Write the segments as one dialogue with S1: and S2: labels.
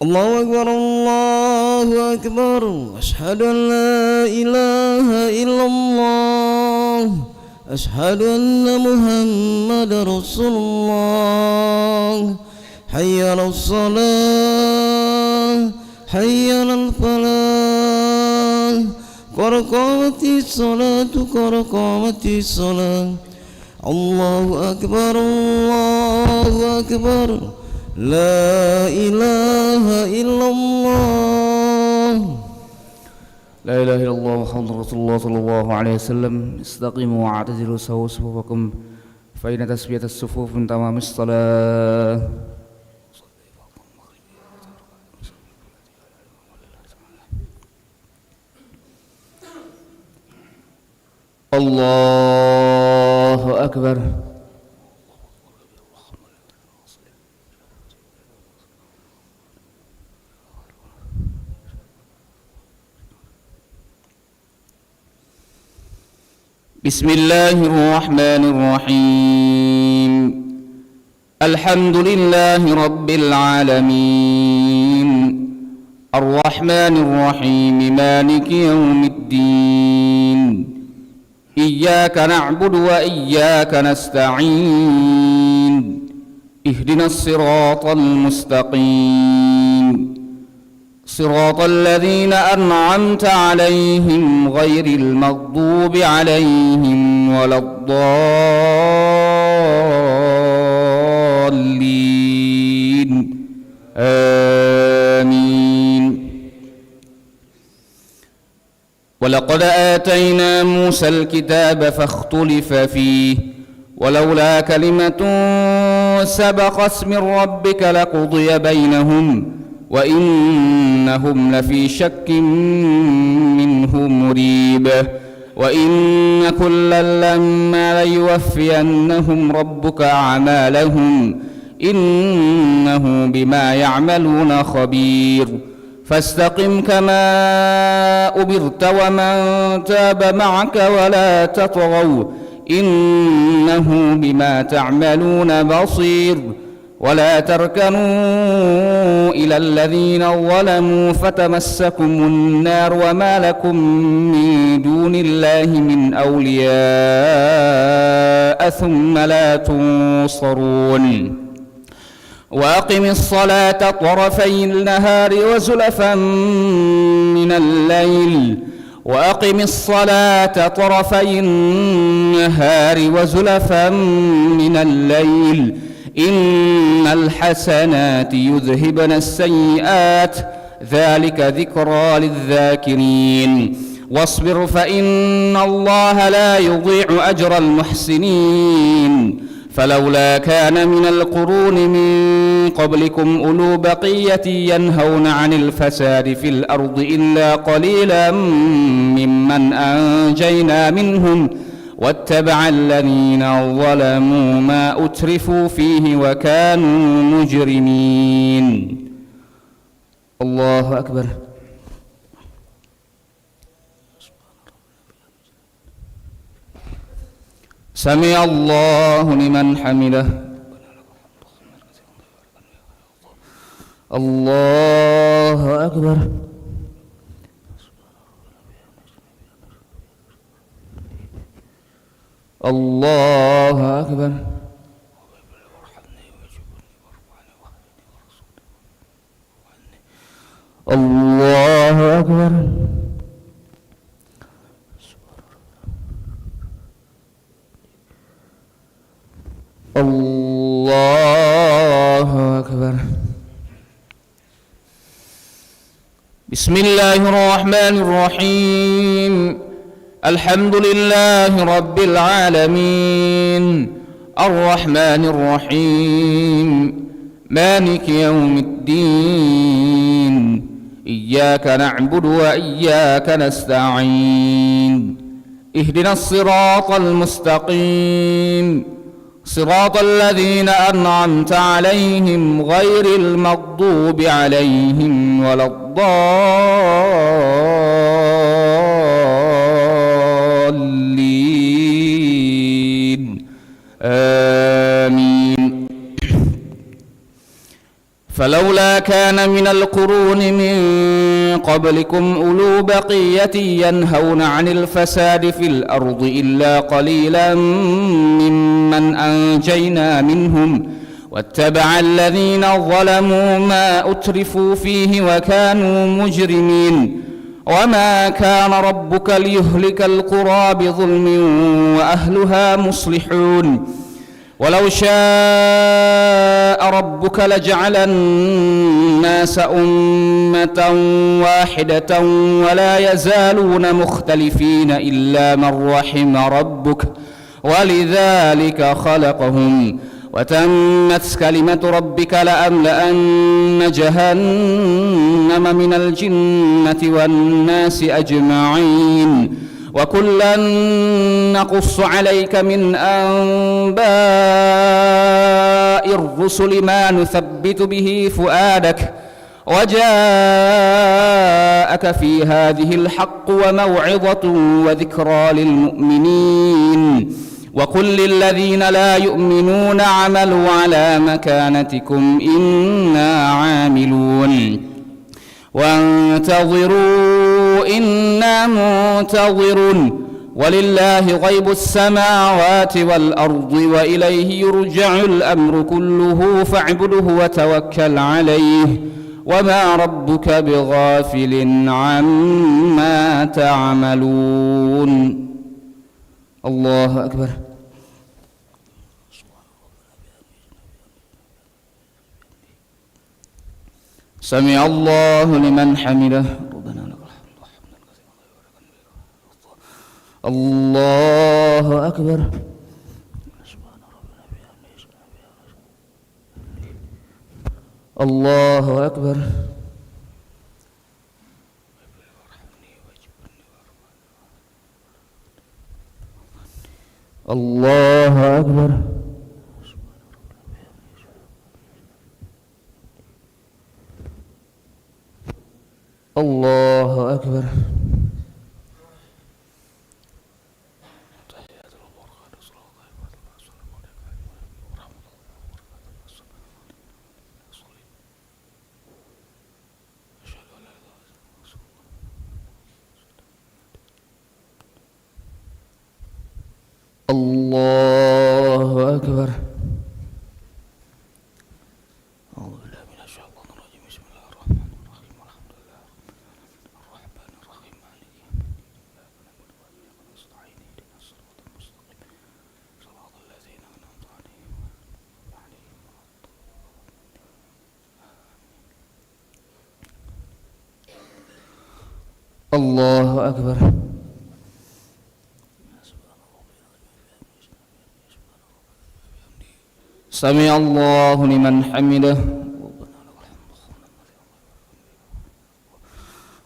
S1: الله أكبر الله أكبر أشهد أن لا إله إلا الله أشهد أن محمد رسول الله حي على الصلاة حي على الفلاح قد قامت الصلاة قد قامت الصلاة الله أكبر الله أكبر لا إله إلا الله
S2: لا إله إلا الله محمد رسول الله صلى الله عليه وسلم استقيموا واعتزلوا سووا صفوفكم فإن تسوية الصفوف من تمام الصلاة الله أكبر بسم الله الرحمن الرحيم الحمد لله رب العالمين الرحمن الرحيم مالك يوم الدين إياك نعبد وإياك نستعين اهدنا الصراط المستقيم صراط الذين أنعمت عليهم غير المغضوب عليهم ولا الضالين آمين ولقد آتينا موسى الكتاب فاختلف فيه ولولا كلمة سبقت من ربك لقضي بينهم وإنهم لفي شك منه مريب وإن كلا لما ليوفينهم ربك أعمالهم إنه بما يعملون خبير فاستقم كما أمرت ومن تاب معك ولا تطغوا إنه بما تعملون بصير ولا تركنوا إلى الذين ظلموا فتمسكم النار وما لكم من دون الله من أولياء ثم لا تنصرون وأقم الصلاة طرفي النهار وزلفا من الليل وأقم الصلاة طرفي النهار وزلفا من الليل إن الحسنات يذهبن السيئات ذلك ذكرى للذاكرين واصبر فإن الله لا يضيع أجر المحسنين فلولا كان من القرون من قبلكم أولو بقية ينهون عن الفساد في الأرض إلا قليلا ممن أنجينا منهم واتبع الذين ظلموا ما أترفوا فيه وكانوا مجرمين الله أكبر سمع الله لمن حمده الله أكبر الله أكبر الله أكبر الله أكبر بسم الله الرحمن الرحيم الحمد لله رب العالمين الرحمن الرحيم مالك يوم الدين إياك نعبد وإياك نستعين اهدنا الصراط المستقيم صراط الذين أنعمت عليهم غير المغضوب عليهم ولا الضالين آمين فلولا كان من القرون من قبلكم أولو بقية ينهون عن الفساد في الأرض إلا قليلا ممن أنجينا منهم واتبع الذين ظلموا ما أترفوا فيه وكانوا مجرمين وما كان ربك ليهلك القرى بظلم وأهلها مصلحون ولو شاء ربك لجعل الناس أمة واحدة ولا يزالون مختلفين إلا من رحم ربك ولذلك خلقهم وتمت كلمة ربك لأملأن جهنم من الجنة والناس أجمعين وكلا نقص عليك من أنباء الرسل ما نثبت به فؤادك وجاءك في هذه الحق وموعظة وذكرى للمؤمنين وقل للذين لا يؤمنون اعملوا على مكانتكم إنا عاملون وانتظروا إنا منتظرون ولله غيب السماوات والأرض وإليه يرجع الأمر كله فاعبده وتوكل عليه وما ربك بغافل عما تعملون. الله أكبر. سمع الله لمن حمده. ربنا لك الحمد. الله أكبر. الله أكبر. الله أكبر. الله أكبر. الله أكبر. أعوذ بالله من الشيطان الرجيم. بسم الله الرحمن الرحيم. الحمد لله الرحمن الرحيم مالك يوم الدين إياك نعبد وإياك نستعين اهدنا الصراط المستقيم صراط الذين أنعمت عليهم الله أكبر. سمع الله لمن حمده.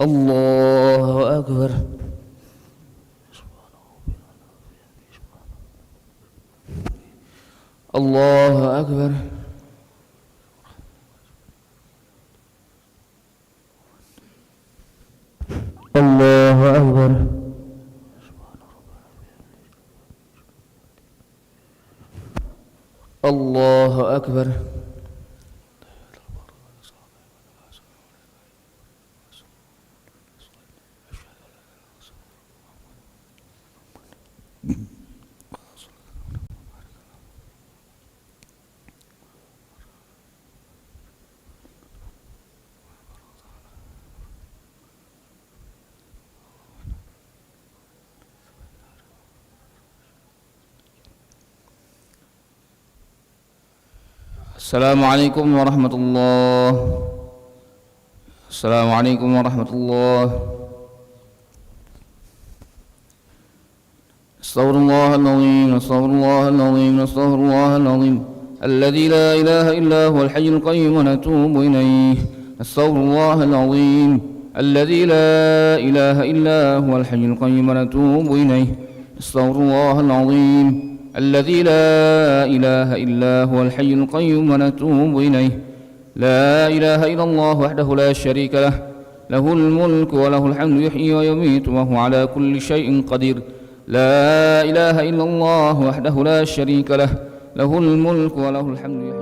S2: الله أكبر. الله أكبر. الله أكبر. الله أكبر. السلام عليكم ورحمة الله. السلام عليكم ورحمة الله. استغفر الله العظيم. استغفر الله العظيم. استغفر الله العظيم الذي لا إله إلا هو الحي القيوم ونتوب إليه. استغفر الله العظيم الذي لا إله إلا هو الحي القيوم ونتوب إليه. استغفر الله العظيم الذي لا إله إلا هو الحي القيوم ونتوب إليه. لا إله إلا الله وحده لا شريك له له الملك وله الحمد يحيي ويميت وهو على كل شيء قدير. لا إله إلا الله وحده لا شريك له له الملك وله الحمد يحيي